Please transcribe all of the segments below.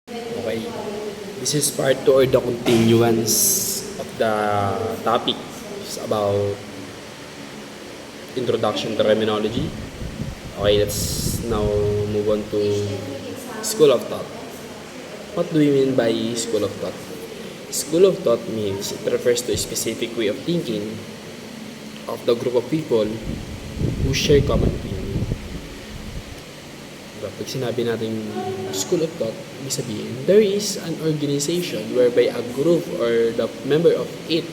Okay. This is part 2 or the continuance of the topic. It's about introduction to criminology. Okay, let's now move on to school of thought. What do we mean by school of thought? School of thought means it refers to a specific way of thinking of the group of people who share common opinion. Diba? Pag sinabi natin school of thought, ibig sabihin, there is an organization whereby a group or the member of it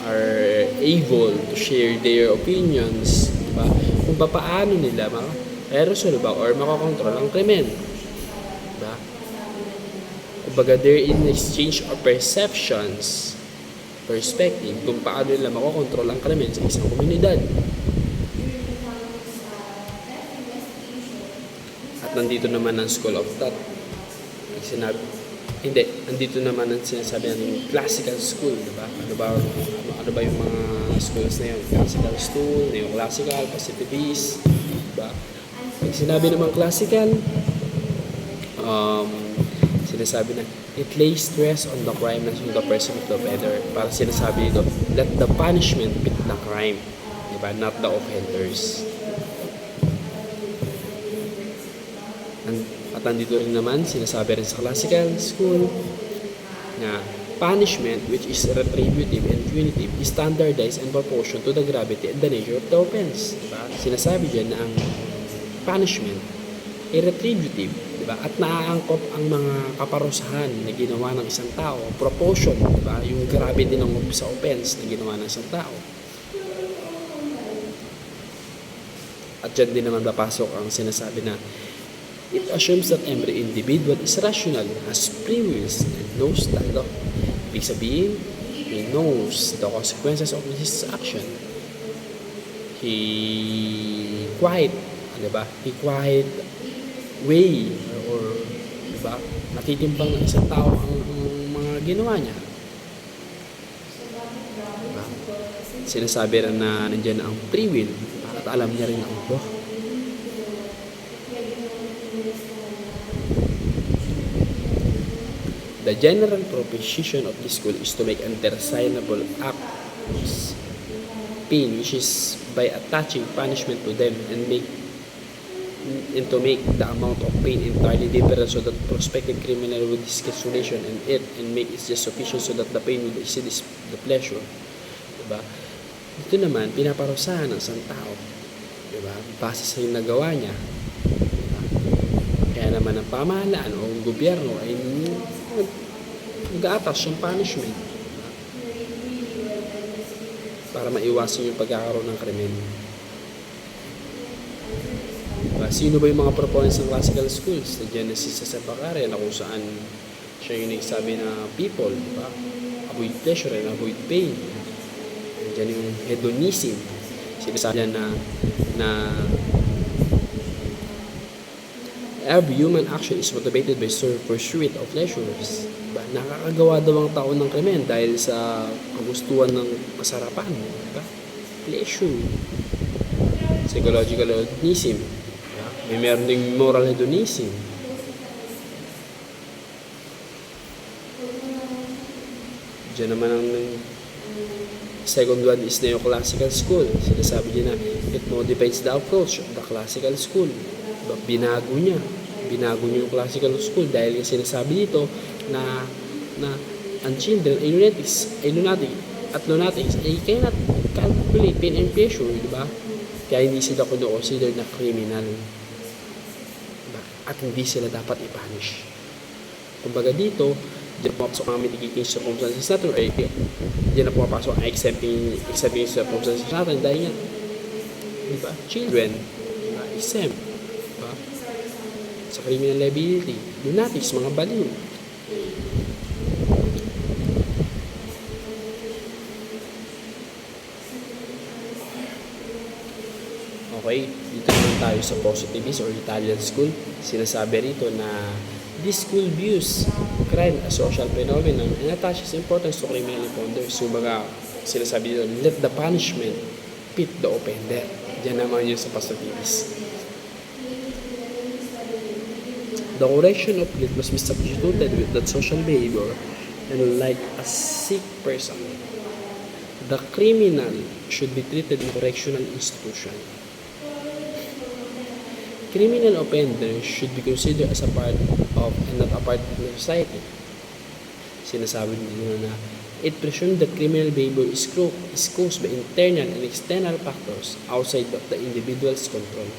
are able to share their opinions, diba? Kung paano nila ma-resolve or makakontrol ang krimen. Diba? Kumbaga, there in exchange of perceptions, perspective, kung paano nila makakontrol ang krimen sa isang komunidad. At nandito naman ang school of thought. Nandito naman ang sinasabi ng classical school, diba? Ano ba yung mga schools na yun? Classical school, neoclassical, positivist, diba? Pag sinabi naman classical, sinasabi na it lays stress on the crime and on the person of the offender. Para sinasabi dito, let the punishment fit the crime, diba? Not the offenders. At nandito rin naman, sinasabi rin sa classical school na punishment which is retributive and punitive is standardized in proportion to the gravity and the nature of the offense. Diba? Sinasabi dyan na ang punishment ay retributive, diba? At naaangkop ang mga kaparusahan na ginawa ng isang tao, proportion, diba? Yung gravity ng sa offense na ginawa ng isang tao. At dyan din naman papasok ang sinasabi na it assumes that every individual is rational, has free wills, and knows the law. Ibig sabihin, he knows the consequences of his action. He quiet way or diba, natitimbang ng isang tao ang mga ginawa niya. Diba? Sinasabi rin na nandiyan ang free will at alam niya rin ang law. The general proposition of this school is to make undesirable acts pain, which is by attaching punishment to them and to make the amount of pain entirely different so that prospective criminal would discuss solution and make it just sufficient so that the pain would exceed the pleasure. Diba? Dito naman, pinaparusahan ng isang tao. Diba? Base sa yung nagawa niya. Diba? Kaya naman ang pamahalaan o gobyerno ay nag-aatas yung punishment para maiwasan yung pagkakaroon ng krimen. Diba? Sino ba yung mga proponents ng classical schools? Nandiyan na si Cesar Beccaria na kung saan siya yung nagsabi na people, diba? Avoid pleasure and avoid pain. Nandiyan yung hedonism. Sinasabi na every human action is motivated by pursuit of pleasures. Diba? Nakakagawa daw ang tao ng krimen dahil sa kagustuhan ng kasarapan. Diba? Pleasure. Psychological hedonism. Diba? May meron ding moral hedonism. Diyan naman ang second one is neoclassical school. Sinasabi niya na it modifies the approach of the classical school. Binago niya yung classical school dahil yung sinasabi dito na ang children ay lunatics ay cannot calculate pain and pleasure, diba? Kaya hindi sila consider na criminal, diba? At hindi sila dapat i-punish. Kumbaga dito, diyan pumapasok ang mitigating circumstances natin or diyan na pumapasok ang exempting circumstances natin dahil yan, diba? Children, diba? Exempt sa criminal liability, lunatics, mga baliw. Okay, dito naman tayo sa positivist or Italian school. Sinasabi rito na this school views crime as social phenomenon and attaches importance to criminal offenders. So mga sinasabi dito, let the punishment fit the offender. Diyan naman yun sa positivist. The correction of guilt must be substituted with that social behavior, and like a sick person, the criminal should be treated in correctional institution. Criminal offenders should be considered as a part of and not a part of the society. Sinasabi nila na it presumes that criminal behavior is caused by internal and external factors outside of the individual's control.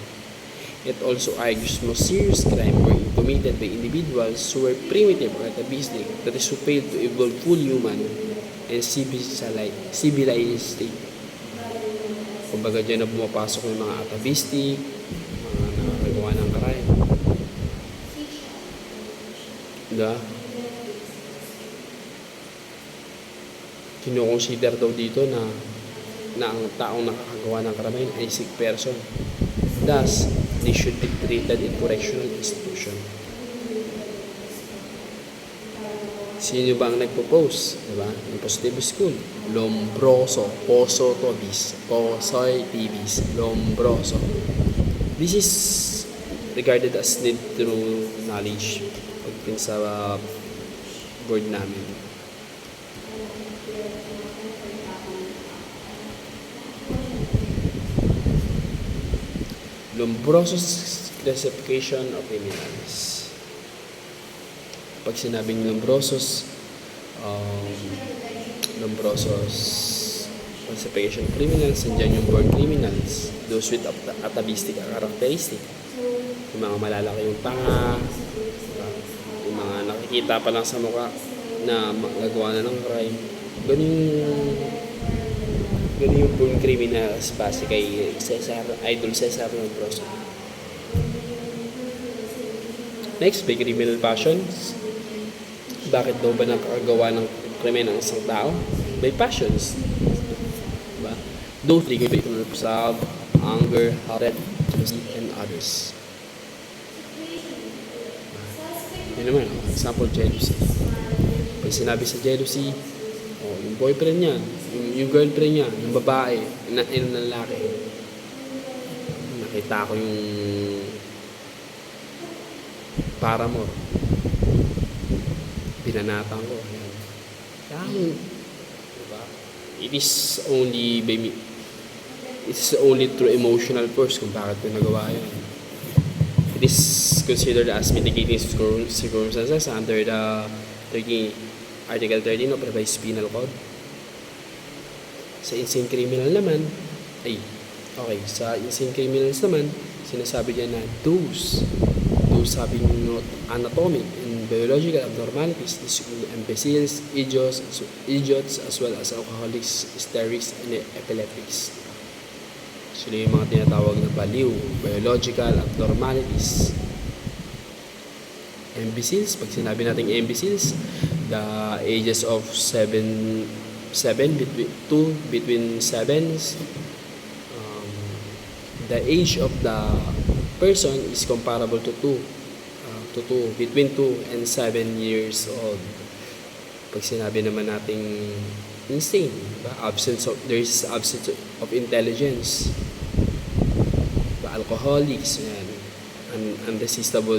It also argues most serious crime were committed by individuals who were primitive or atavistic, that is, who failed to evolve full human and civilized state. Kumbaga dyan na pumapasok yung mga atavistic, mga nakakagawa ng crime. Diba? Kino-consider daw dito na ang taong nakakagawa ng crime ay sick person. Thus, they should be treated in correctional institution. Sino ba ang nagpo-post? Diba? Yung Positive School. Lombroso. Poso Tobis. Posoy TVs. Lombroso. This is regarded as need through knowledge pagpin sa board namin. Lombroso's classification of criminals. Pag sinabing Lombroso's classification of criminals, nandiyan yung born criminals, those with atavistic characteristic, yung mga malalaki yung tanga, yung mga nakikita pa lang sa mukha na magagawa na ng crime. Ganun yung born criminals base kay Idol Cesar Lombroso. Next, by criminal passions. Bakit daw ba nakagawa ng krimen ng isang tao? By passions. Diba? Those triggered by love, anger, hatred, jealousy, and others. Yun naman, example, jealousy. Pag sinabi sa jealousy, yung boyfriend niya, yung girlfriend niya, yung babae, yung lalaki. Nakita ko yung paramor. Binanatan ko. Ayan. Diba? It's only through emotional force kung bakit ko nagawa yun. It is considered as mitigating circumstances under the Article 13 of Revised Penal Code. Sa insane criminal naman, sa insane criminals naman, sinasabi niya na those having anatomic and biological abnormalities, imbeciles, idiots, as well as alcoholics, hysterics, and epileptics. So, yung mga tinatawag na baliw, biological abnormalities. Imbeciles, pag sinabi natin imbeciles, the ages of between 7, the age of the person is comparable to between 2 and 7 years old. Pag sinabi naman nating insane, diba? There is absence of intelligence. Diba? Alcoholics, yan. Unresistible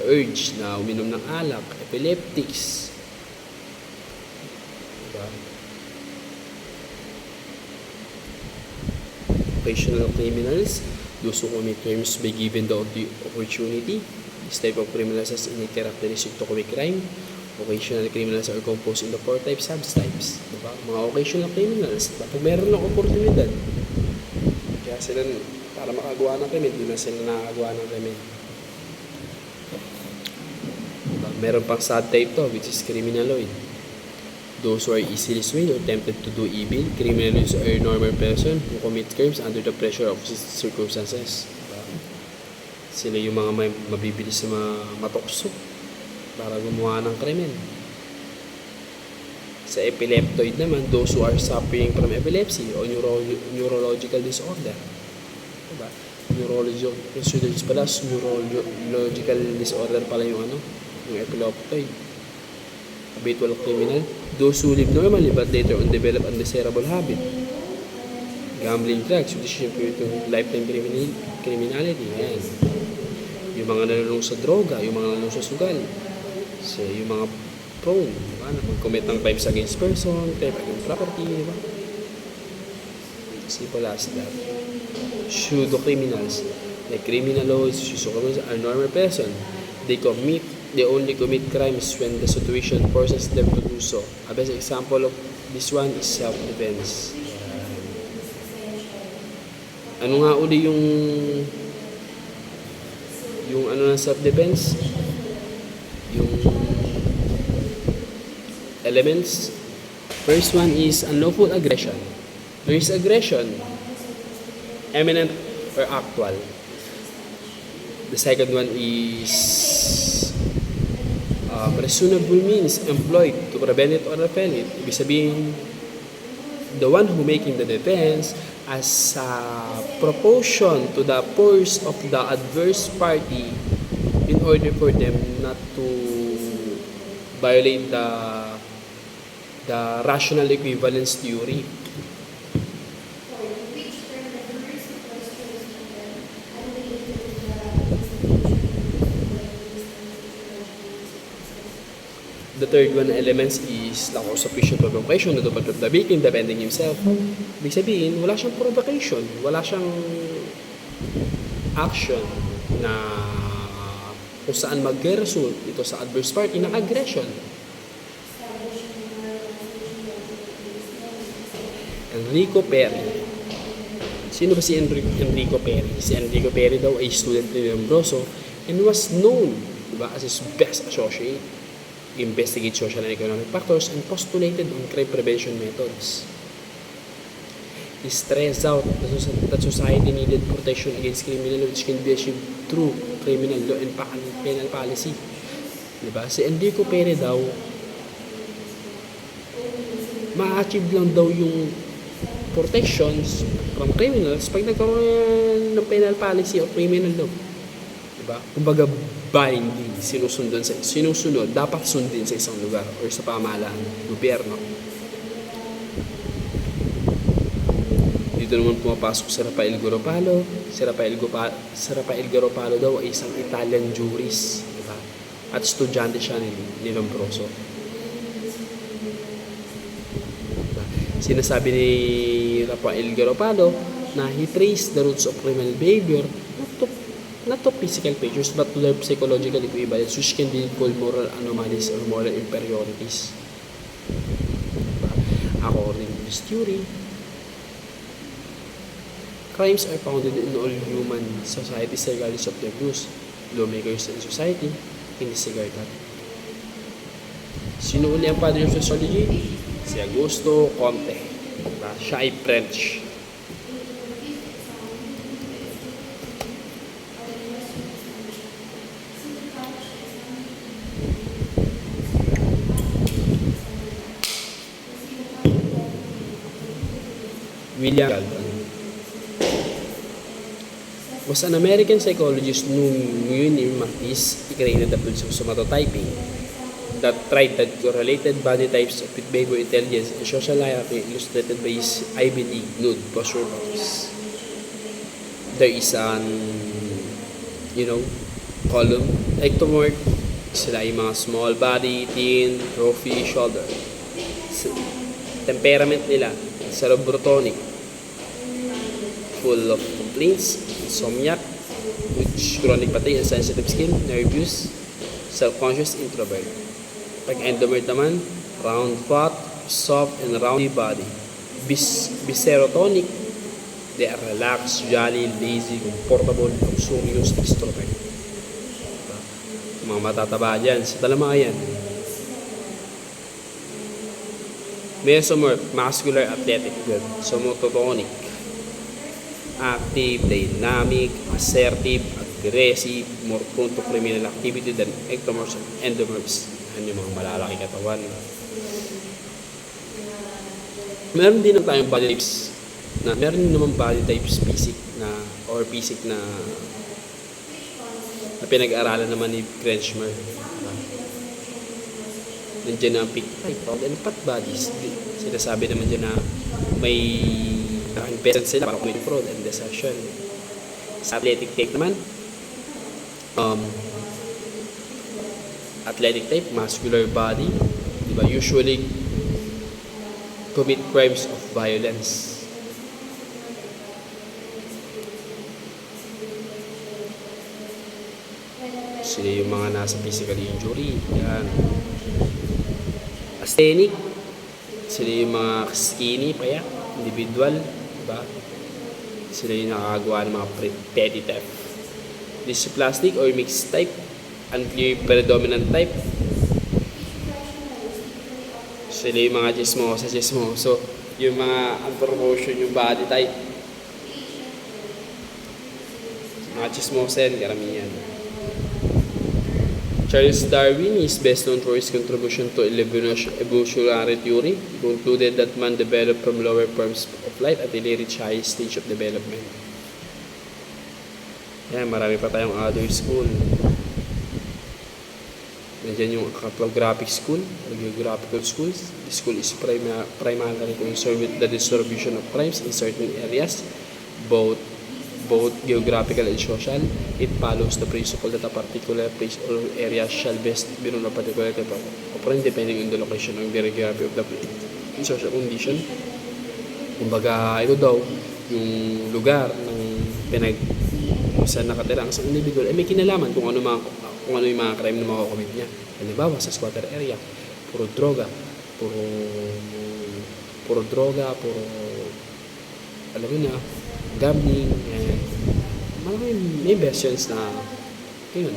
urge na uminom ng alak, epileptics. Diba? Occasional criminals, those who commit crimes by given the opportunity. This type of criminals has innate characteristic to commit crime. Occasional criminals are composed in the 4 types, subtypes. Diba? Mga occasional criminals, pag meron ng oportunidad, kaya sila, para makagawa ng krimen, doon na sila nakagawa ng krimen. Diba? Meron pang subtype to, which is criminaloid. Those who are easily swayed or tempted to do evil. Criminals are a normal person who commit crimes under the pressure of circumstances. Sila yung mga mabibilis na matukso para gumawa ng krimen. Sa epileptoid naman, those who are suffering from epilepsy or neurological disorder. Diba? Neurological disorder pala yung yung epileptoid. Habitual criminal, those who live normally but later on develop undesirable habit. Gambling, drugs, lifetime criminality. Ayan. Yung mga nalulung sa droga, yung mga nalulung sa sugal. So, yung mga prone, diba? Na mag-commit ng crimes against person, crime against property, diba? Simple as that. Pseudo-criminals, like criminaloids, pseudo-criminals are normal person. They only commit crimes when the situation forces them to do so. A best example of this one is self-defense. Ano nga uli yung ano ng self-defense? Yung elements. First one is unlawful aggression. There is aggression, imminent or actual. The second one is reasonable means employed to prevent it or repel it. Ibig sabihin, the one who making the defense as a proportion to the force of the adverse party in order for them not to violate the rational equivalence theory. The third one elements is lack of sufficient provocation to the victim defending himself. Ibig sabihin, wala siyang provocation, wala siyang action na kung saan mag-result ito sa adverse party ng aggression. Enrico Perry. Sino ba si Enrico Perry? Si Enrico Perry daw ay student ni Lombroso and was known, diba, as his best associate. Investigate social and economic factors and postulated on crime prevention methods. He stressed out that society needed protection against criminal which can be achieved through criminal law and penal policy. Diba? Si Enrico Perry daw, ma-achieve lang daw yung protections from criminals pag nagkaroon ng penal policy or criminal law. Diba? Kumbaga, binding, sinusunod, dapat sundin sa isang lugar or sa pamahalaan, gobyerno. Dito naman pumapasok si Rafael Garopalo. Si Rafael Garopalo daw ay isang Italian jurist, diba? At estudyante siya ni Lombroso. Diba? Sinasabi ni Rafael Garopalo na he traced the roots of criminal behavior not to physical features but to their psychological equivalence which can be called moral anomalies or moral inferiorities. According to this theory, crimes are founded in all human societies regardless of their views. Lawmakers in society can disregard that. Sino uli ang father of sociology? Si Auguste Comte. Siya ay French. William Galbraith was an American psychologist known Munir Matisse. He created the field of somatotyping that tried that correlated body types with behavior intelligence and social hierarchy illustrated by his Ivy League nude posture box. There is an column ectomorph. Sila ay mga small body, thin, trophy, shoulder. Temperament nila cerebrotonic, full of complaints, insomniac, which chronic fatigue and sensitive skin, nervous, self-conscious, introvert. Pag endomorph naman, round fat, soft and roundy body. Biserotonic, they are relaxed, jolly, lazy, comfortable, luxurious, extrovert. Mga matataba dyan, sa talamayan. Mesomorph, muscular, athletic, good. Somatotypic, active, dynamic, assertive, aggressive, more prone to criminal activity than ectomorphs and endomorphs. Yan yung mga malalaki katawan. Meron din tayong body types meron naman body types basic na pinag-aralan naman ni Kretschmer. Nandiyan na ang peak type and fat bodies. Sinasabi naman dyan na may investment sila para commit fraud and deception. Sa athletic type naman, Athletic type, muscular body, di ba? Usually commit crimes of violence. Sila yung mga nasa physical injury. Yan. Asthenic. Sila yung mga skinny, paya, individual. Diba? Sila yung nakakagawa ng mga petty theft. Dysplastic or mixed type. Unclear predominant type. Sila yung mga chismoso. Yung mga unproportion yung body type. Mga chismosen, karamihan. Charles Darwin is best known for his contribution to evolutionary theory. He concluded that man developed from lower forms of life at a reach highest stage of development. Yan, marami pa tayong other school. Nandiyan yung cartographic school, geographical schools. The school is primarily concerned with the distribution of crimes in certain areas, both geographical and social. It follows the principle that a particular place or area shall best be known a particular type of operand depending on the location or geography of the place and social condition. Kumbaga, ito daw, yung lugar ng kung saan nakatira ang isang individual, may kinalaman kung ano yung mga crime na makakomit niya. Halimbawa, sa squatter area, puro droga, alam mo na, gambling, and may versions na, yun,